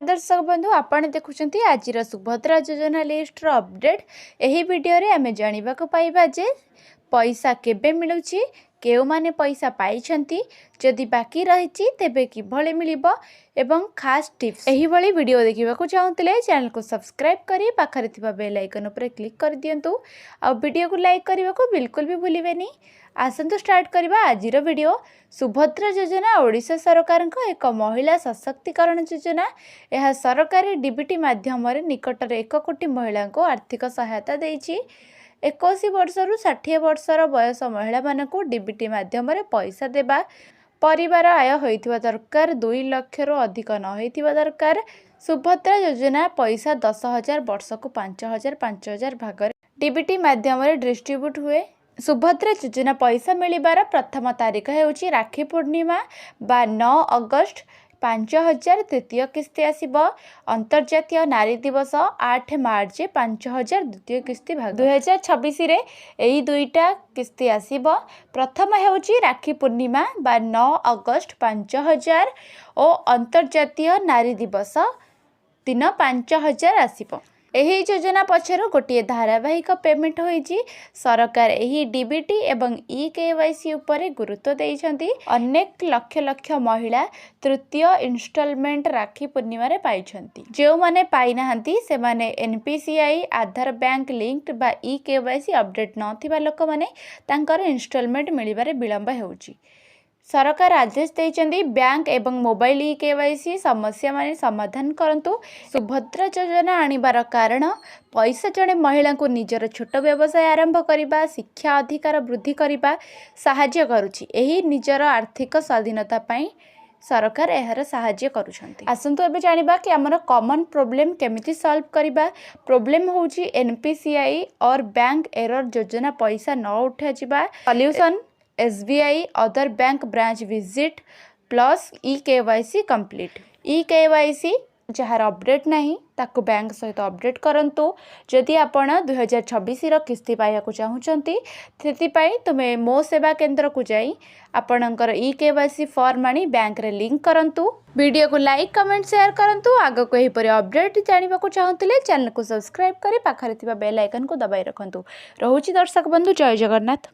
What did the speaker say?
दर्शक बंधु आपण देखुंत आज सुभद्रा योजना लिस्ट अपडेट यही वीडियो रे आमे जानिबा को पाइबा जे पैसा केबे मिलुची केउ माने पैसा पाइछंती जदि बाकी रहिछि तेबे किभले मिलिबो एवं खास टिप्स एही भली वीडियो देखिबा को चाहूतले चैनल को सब्सक्राइब करी पाखरे थिबा बेल आइकन ऊपर क्लिक कर दियंतु आ वीडियो को लाइक करबा को बिल्कुल भी भूलिबेनी। आसंतु स्टार्ट करबा आजिर वीडियो। सुभद्रा योजना ओडिशा सरकार को एक महिला सशक्तिकरण योजना। यह सरकारी डीबीटी माध्यम निकटर 1 कोटी महिला को आर्थिक सहायता देइछि। 21 वर्ष रु 60 वर्षर बयस महिला मानक डीबीटी माध्यम पैसा देबा, परिवार आय होइथिबा दरकार 2 लाख रु अधिक न होइथिबा दरकार। सुभद्रा योजना पैसा 10,000 वर्ष को 5,000 5,000 भाग डीबीटी माध्यम डिस्ट्रीब्यूट हुए। सुभद्रा योजना पैसा मिलिबार प्रथम तारीख हेउची राखी पूर्णिमा बा 9 अगस्त 5,000 तृतीय किस्ती आसीबो। अंतर्जातीय नारी दिवस 8 मार्च 5,000 द्वितीय किस्ती भाग 2026 रे एई दुईटा किस्ती आसीबो। प्रथम हेउची राखी पूर्णिमा बा 9 अगस्त 5,000 और अंतर्जातीय नारी दिवस दिन 5,000 आसीबो। एही योजना पछर गोटे धारावाहिक पेमेंट होईची। सरकार एही डीबीटी एवं ई-केवाईसी उपरे गुरुत्व देइछंती। अनेक लक्ष लक्ष महिला तृतीय इंस्टॉलमेंट राखी पूर्णिमा रे पाइछंती। जो माने पाई नाहंती से माने एनपीसीआई आधार बैंक लिंक्ड बा ई-केवाईसी अपडेट नथिबा लोक माने तांकर इंस्टॉलमेंट मिलिबारे विलंब हेउची। सरकार आदेश देइछंती बैंक एवं मोबाइल ई-केवाईसी समस्या माने समाधान करंतु। सुभद्रा योजना आनिबार कारण पैसा जड़े महिला को निजर छोट व्यवसाय आरंभ करने, शिक्षा अधिकार वृद्धि करने साहाय्य करुछि। एही निजर आर्थिक स्वाधीनता पाई सरकार एहार साहाय्य करुछंती। आसंतु एबे जानिबा कि हमर कॉमन प्रॉब्लम केमिति सॉल्व करबा। प्रॉब्लम होउछि एनपीसीआई और बैंक एरर योजना पैसा न उठा जिबा। Solution SBI other bank branch visit plus e-KYC complete. E-KYC जहार अपडेट नहीं ताको बैंक सहित अपडेट करंतु। जदि आपण 2026 रो किस्ती पाइया को चाहुचंती सेति पाई तुमे मो सेवा केंद्र को जाई आपणकर ई-केवाईसी फॉर्म आनी बैंक रे लिंक करंतु। वीडियो को लाइक कमेंट शेयर करंतु। आगो को एही परे अपडेट जानिबा को चाहुतले चैनल को सब्सक्राइब करी पाखरे थिबा बेल आइकन को दबाई रखंतु। रहूची दर्शक बंधु, जय जगन्नाथ।